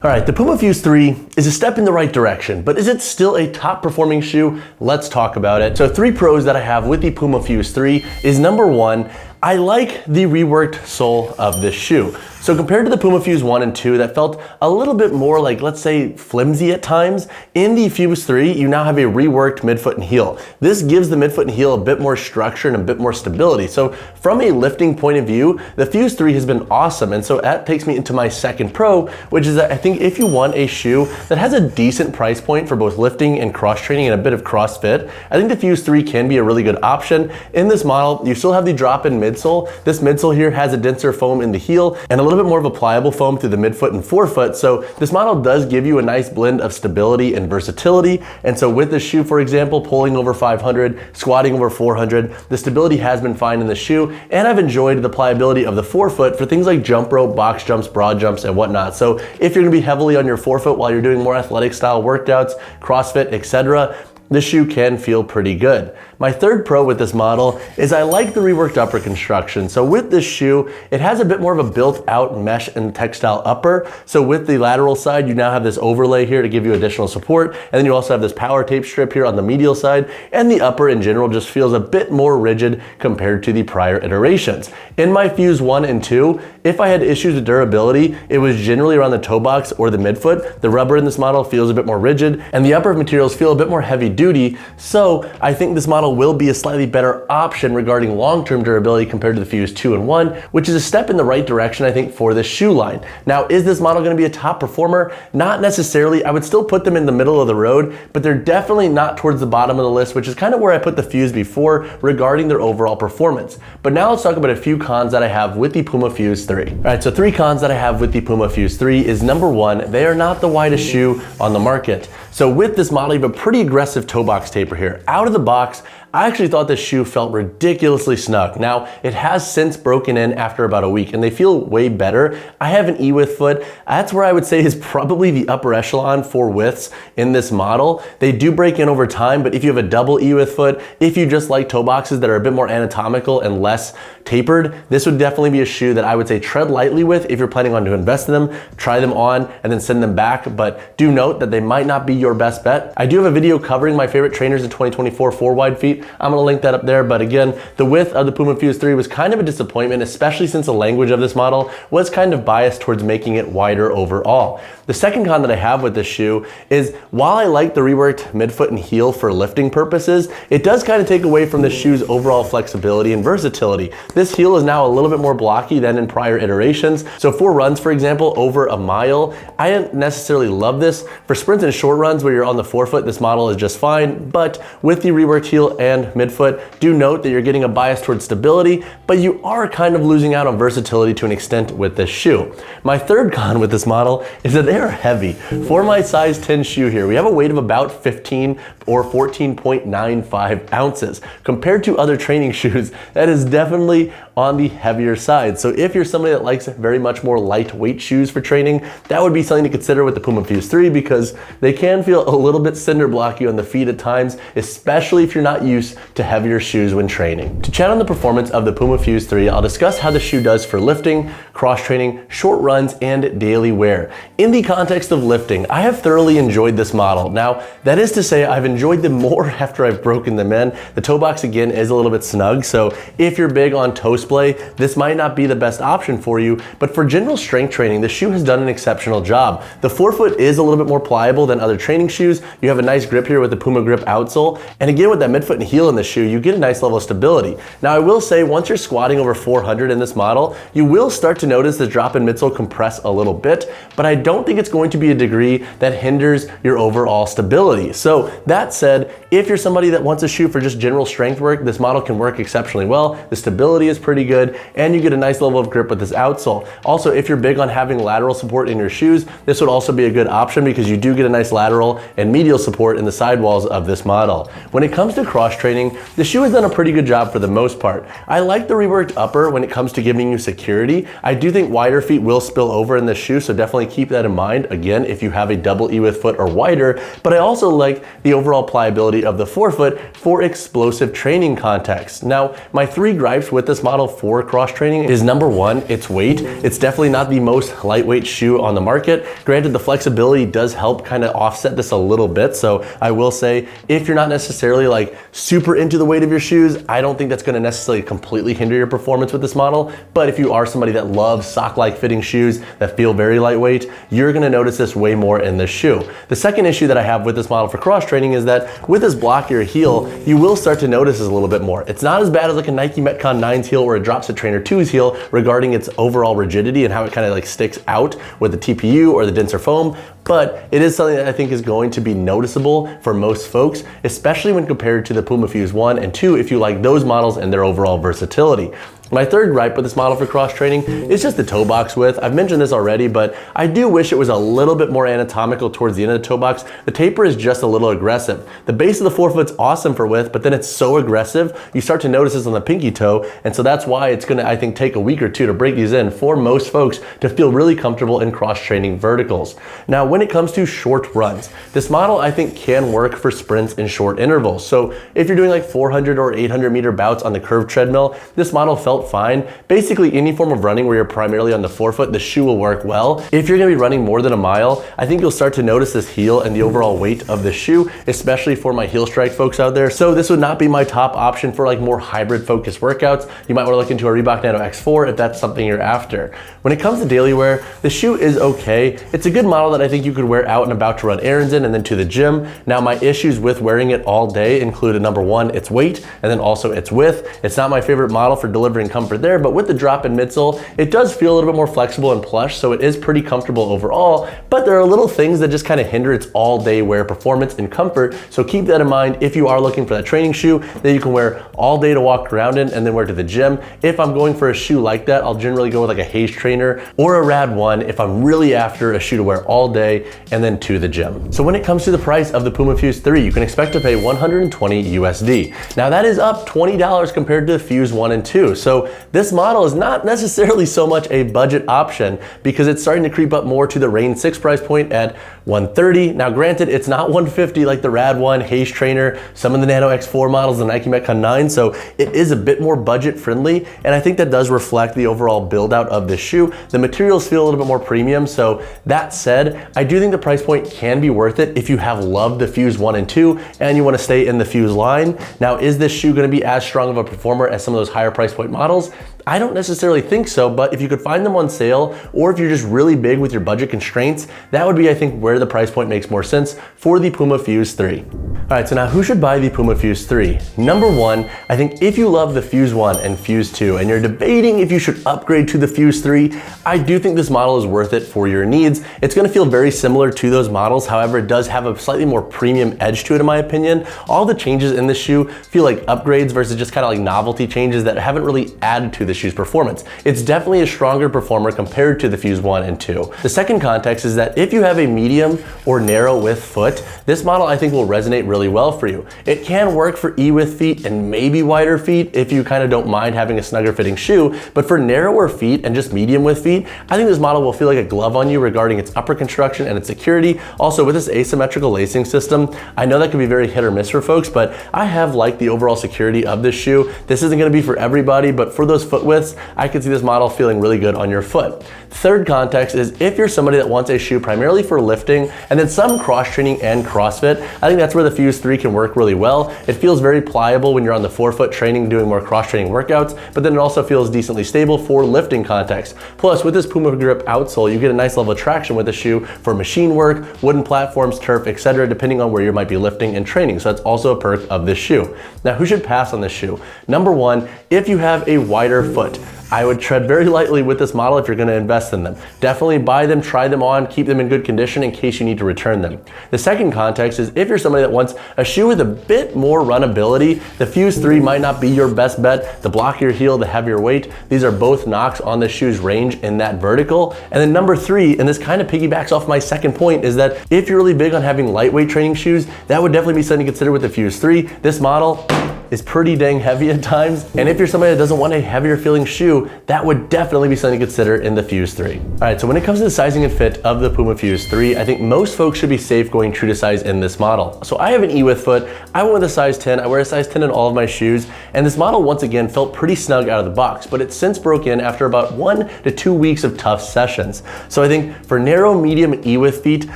All right, the PUMA Fuse 3 is a step in the right direction, but is it still a top performing shoe? Let's talk about it. So 3 pros that I have with the PUMA Fuse 3 is number 1, I like the reworked sole of this shoe. So compared to the PUMA Fuse 1 and 2 that felt a little bit more like, let's say, flimsy at times, in the Fuse 3, you now have a reworked midfoot and heel. This gives the midfoot and heel a bit more structure and a bit more stability. So from a lifting point of view, the Fuse 3 has been awesome. And so that takes me into my second pro, which is that I think if you want a shoe that has a decent price point for both lifting and cross training and a bit of CrossFit, I think the Fuse 3 can be a really good option. In this model, you still have the drop-in midsole. This midsole here has a denser foam in the heel and a little bit more of a pliable foam through the midfoot and forefoot. So this model does give you a nice blend of stability and versatility. And so with this shoe, for example, pulling over 500, squatting over 400, the stability has been fine in the shoe. And I've enjoyed the pliability of the forefoot for things like jump rope, box jumps, broad jumps, and whatnot. So if you're gonna be heavily on your forefoot while you're doing more athletic style workouts, CrossFit, etc., this shoe can feel pretty good. My third pro with this model is I like the reworked upper construction. So with this shoe, it has a bit more of a built out mesh and textile upper. So with the lateral side, you now have this overlay here to give you additional support. And then you also have this power tape strip here on the medial side. And the upper in general just feels a bit more rigid compared to the prior iterations. In my Fuse 1 and 2, if I had issues with durability, it was generally around the toe box or the midfoot. The rubber in this model feels a bit more rigid and the upper materials feel a bit more heavy duty. So I think this model will be a slightly better option regarding long-term durability compared to the Fuse 2 and 1, which is a step in the right direction, I think, for this shoe line. Now, is this model gonna be a top performer? Not necessarily. I would still put them in the middle of the road, but they're definitely not towards the bottom of the list, which is kind of where I put the Fuse before regarding their overall performance. But now let's talk about a few cons that I have with the PUMA Fuse 3. All right, so 3 cons that I have with the PUMA Fuse 3 is number 1, they are not the widest shoe on the market. So with this model, you have a pretty aggressive toe box taper here. Out of the box, I actually thought this shoe felt ridiculously snug. Now, it has since broken in after about a week and they feel way better. I have an E-width foot. That's where I would say is probably the upper echelon for widths in this model. They do break in over time, but if you have a double E-width foot, if you just like toe boxes that are a bit more anatomical and less tapered, this would definitely be a shoe that I would say tread lightly with if you're planning on to invest in them, try them on, and then send them back. But do note that they might not be your best bet. I do have a video covering my favorite trainers in 2024 for wide feet. I'm gonna link that up there, but again, the width of the PUMA Fuse 3 was kind of a disappointment, especially since the language of this model was kind of biased towards making it wider overall. The second con that I have with this shoe is while I like the reworked midfoot and heel for lifting purposes, it does kind of take away from the shoe's overall flexibility and versatility. This heel is now a little bit more blocky than in prior iterations. So for runs, for example, over a mile, I didn't necessarily love this. For sprints and short runs where you're on the forefoot, this model is just fine, but with the reworked heel and midfoot, do note that you're getting a bias towards stability, but you are kind of losing out on versatility to an extent with this shoe. My third con with this model is that they are heavy. For my size 10 shoe here, we have a weight of about 15 or 14.95 ounces. Compared to other training shoes, that is definitely on the heavier side. So if you're somebody that likes very much more lightweight shoes for training, that would be something to consider with the PUMA Fuse 3 because they can feel a little bit cinder blocky on the feet at times, especially if you're not used to heavier shoes when training. To chat on the performance of the PUMA Fuse 3, I'll discuss how the shoe does for lifting, cross training, short runs, and daily wear. In the context of lifting, I have thoroughly enjoyed this model. Now, that is to say I've enjoyed them more after I've broken them in. The toe box again is a little bit snug, so if you're big on toe splay, this might not be the best option for you, but for general strength training, the shoe has done an exceptional job. The forefoot is a little bit more pliable than other training shoes. You have a nice grip here with the Puma Grip outsole, and again with that midfoot and heel in the shoe, you get a nice level of stability. Now I will say once you're squatting over 400 in this model, you will start to notice the drop-in midsole compress a little bit, but I don't think it's going to be a degree that hinders your overall stability. So that said, if you're somebody that wants a shoe for just general strength work, this model can work exceptionally well. The stability is pretty good, and you get a nice level of grip with this outsole. Also, if you're big on having lateral support in your shoes, this would also be a good option because you do get a nice lateral and medial support in the sidewalls of this model. When it comes to cross training, the shoe has done a pretty good job for the most part. I like the reworked upper when it comes to giving you security. I do think wider feet will spill over in this shoe, so definitely keep that in mind, again, if you have a double E with foot or wider. But I also like the overall pliability of the forefoot for explosive training context. Now, my 3 gripes with this model for cross training is number 1, its weight. It's definitely not the most lightweight shoe on the market. Granted, the flexibility does help kind of offset this a little bit. So I will say, if you're not necessarily like super into the weight of your shoes, I don't think that's going to necessarily completely hinder your performance with this model. But if you are somebody that loves sock-like fitting shoes that feel very lightweight, you're going to notice this way more in this shoe. The second issue that I have with this model for cross training is that with this blockier heel, you will start to notice this a little bit more. It's not as bad as like a Nike Metcon 9's heel or a Dropset Trainer 2's heel regarding its overall rigidity and how it kind of like sticks out with the TPU or the denser foam, but it is something that I think is going to be noticeable for most folks, especially when compared to the PUMA Fuse 1 and 2 if you like those models and their overall versatility. My third gripe with this model for cross training is just the toe box width. I've mentioned this already, but I do wish it was a little bit more anatomical towards the end of the toe box. The taper is just a little aggressive. The base of the forefoot's awesome for width, but then it's so aggressive, you start to notice this on the pinky toe, and so that's why it's gonna, I think, take a week or 2 to break these in for most folks to feel really comfortable in cross training verticals. Now, when it comes to short runs, this model I think can work for sprints in short intervals. So if you're doing like 400 or 800 meter bouts on the curved treadmill, this model felt fine. Basically any form of running where you're primarily on the forefoot, the shoe will work well. If you're gonna be running more than a mile, I think you'll start to notice this heel and the overall weight of the shoe, especially for my heel strike folks out there. So this would not be my top option for like more hybrid focused workouts. You might wanna look into a Reebok Nano X4 if that's something you're after. When it comes to daily wear, the shoe is okay. It's a good model that I think you could wear out and about to run errands in and then to the gym. Now my issues with wearing it all day included number 1, its weight, and then also its width. It's not my favorite model for delivering comfort there, but with the drop in midsole, it does feel a little bit more flexible and plush, so it is pretty comfortable overall, but there are little things that just kind of hinder its all day wear performance and comfort, so keep that in mind if you are looking for that training shoe that you can wear all day to walk around in and then wear to the gym. If I'm going for a shoe like that, I'll generally go with like a Haze Trainer or a Rad 1 if I'm really after a shoe to wear all day and then to the gym. So when it comes to the price of the PUMA Fuse 3, you can expect to pay 120 USD. Now that is up $20 compared to the Fuse 1 and 2, so this model is not necessarily so much a budget option because it's starting to creep up more to the Reign 6 price point at 130. Now granted, it's not 150 like the Rad 1, Haze Trainer, some of the Nano X4 models, the Nike Metcon 9, so it is a bit more budget friendly, and I think that does reflect the overall build out of this shoe. The materials feel a little bit more premium, so that said, I do think the price point can be worth it if you have loved the Fuse 1 and 2 and you want to stay in the Fuse line. Now, is this shoe going to be as strong of a performer as some of those higher price point models? I don't necessarily think so, but if you could find them on sale, or if you're just really big with your budget constraints, that would be, I think, where the price point makes more sense for the PUMA Fuse 3. All right, so now who should buy the PUMA Fuse 3? Number 1, I think if you love the Fuse 1 and Fuse 2 and you're debating if you should upgrade to the Fuse 3, I do think this model is worth it for your needs. It's gonna feel very similar to those models, however, it does have a slightly more premium edge to it in my opinion. All the changes in this shoe feel like upgrades versus just kind of like novelty changes that haven't really added to the shoe's performance. It's definitely a stronger performer compared to the Fuse 1 and 2. The second context is that if you have a medium or narrow width foot, this model I think will resonate really well for you. It can work for E-width feet and maybe wider feet if you kind of don't mind having a snugger fitting shoe, but for narrower feet and just medium width feet, I think this model will feel like a glove on you regarding its upper construction and its security. Also with this asymmetrical lacing system, I know that can be very hit or miss for folks, but I have liked the overall security of this shoe. This isn't gonna be for everybody, but for those foot widths, I could see this model feeling really good on your foot. Third context is if you're somebody that wants a shoe primarily for lifting and then some cross training and CrossFit, I think that's where the Fuse 3 can work really well. It feels very pliable when you're on the forefoot training, doing more cross training workouts, but then it also feels decently stable for lifting context. Plus with this PUMA Grip outsole, you get a nice level of traction with the shoe for machine work, wooden platforms, turf, etc., depending on where you might be lifting and training. So that's also a perk of this shoe. Now who should pass on this shoe? Number 1, if you have a wider foot, I would tread very lightly with this model if you're gonna invest in them. Definitely buy them, try them on, keep them in good condition in case you need to return them. The second context is if you're somebody that wants a shoe with a bit more runability, the Fuse 3 might not be your best bet. The blockier heel, the heavier weight, these are both knocks on the shoe's range in that vertical. And then number 3, and this kind of piggybacks off my second point, is that if you're really big on having lightweight training shoes, that would definitely be something to consider with the Fuse 3. This model, is pretty dang heavy at times. And if you're somebody that doesn't want a heavier feeling shoe, that would definitely be something to consider in the Fuse 3. All right, so when it comes to the sizing and fit of the PUMA Fuse 3, I think most folks should be safe going true to size in this model. So I have an E width foot. I went with a size 10. I wear a size 10 in all of my shoes. And this model, once again, felt pretty snug out of the box, but it's since broke in after about 1 to 2 weeks of tough sessions. So I think for narrow, medium E width feet,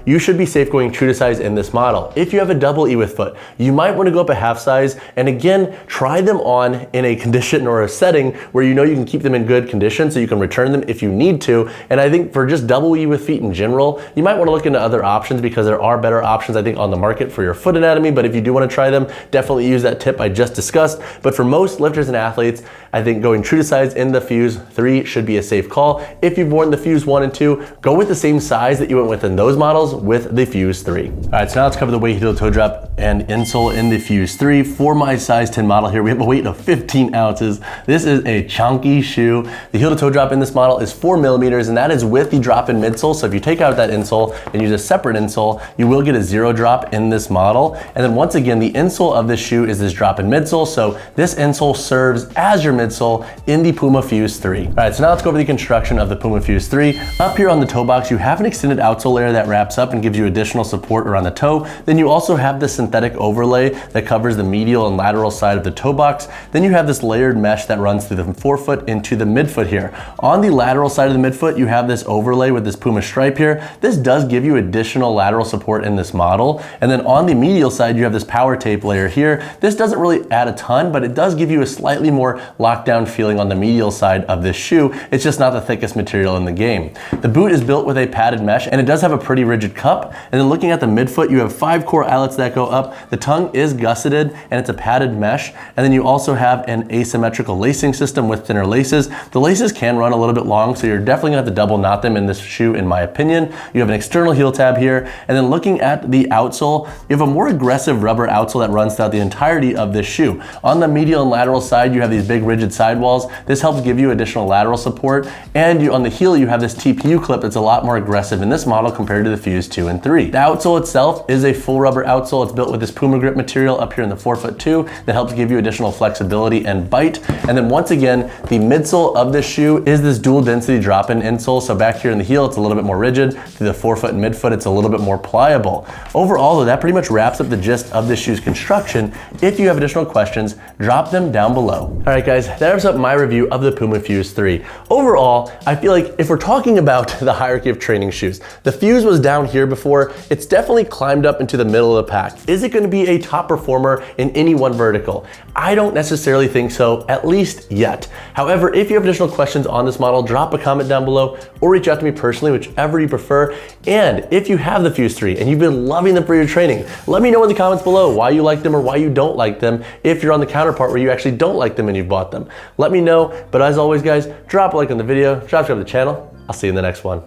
you should be safe going true to size in this model. If you have a double E width foot, you might want to go up a half size and again, try them on in a condition or a setting where you know you can keep them in good condition so you can return them if you need to. And I think for just double E width feet in general, you might want to look into other options because there are better options I think on the market for your foot anatomy, but if you do want to try them, definitely use that tip I just discussed. But for most lifters and athletes, I think going true to size in the Fuse 3 should be a safe call. If you've worn the Fuse 1 and 2, go with the same size that you went with in those models with the Fuse 3. All right, so now let's cover the weight, heel to toe drop, and insole in the Fuse 3. For my size 10 model here, we have a weight of 15 ounces. This is a chunky shoe. The heel to toe drop in this model is 4 millimeters, and that is with the drop in midsole. So if you take out that insole and use a separate insole, you will get a 0 drop in this model. And then once again, the insole of this shoe is this drop in midsole. So this insole serves as your midsole in the PUMA Fuse 3. All right, so now let's go over the construction of the PUMA Fuse 3. Up here on the toe box, you have an extended outsole layer that wraps up and gives you additional support around the toe. Then you also have the synthetic overlay that covers the medial and lateral side of the toe box. Then you have this layered mesh that runs through the forefoot into the midfoot here. On the lateral side of the midfoot, you have this overlay with this PUMA stripe here. This does give you additional lateral support in this model. And then on the medial side, you have this power tape layer here. This doesn't really add a ton, but it does give you a slightly more lockdown feeling on the medial side of this shoe. It's just not the thickest material in the game. The boot is built with a padded mesh and it does have a pretty rigid cup. And then looking at the midfoot, you have 5 core eyelets that go up. The tongue is gusseted and it's a padded mesh. And then you also have an asymmetrical lacing system with thinner laces. The laces can run a little bit long, so you're definitely gonna have to double knot them in this shoe in my opinion. You have an external heel tab here. And then looking at the outsole, you have a more aggressive rubber outsole that runs throughout the entirety of this shoe. On the medial and lateral side, you have these big rigid sidewalls. This helps give you additional lateral support. And on the heel, you have this TPU clip that's a lot more aggressive in this model compared to the Fuse 2 and 3. The outsole itself is a full rubber outsole. It's built with this PUMA grip material up here in the forefoot too that helps give you additional flexibility and bite. And then once again, the midsole of this shoe is this dual density drop-in insole. So back here in the heel, it's a little bit more rigid. Through the forefoot and midfoot, it's a little bit more pliable. Overall though, that pretty much wraps up the gist of this shoe's construction. If you have additional questions, drop them down below. All right guys, that wraps up my review of the PUMA Fuse 3. Overall, I feel like if we're talking about the hierarchy of training shoes, the Fuse was down here before. It's definitely climbed up into the middle of the pack. Is it gonna be a top performer in any one vertical? I don't necessarily think so, at least yet. However, if you have additional questions on this model, drop a comment down below or reach out to me personally, whichever you prefer. And if you have the Fuse 3 and you've been loving them for your training, let me know in the comments below why you like them or why you don't like them. If you're on the counterpart where you actually don't like them and you've bought them, let me know. But as always guys, drop a like on the video, subscribe to the channel. I'll see you in the next one.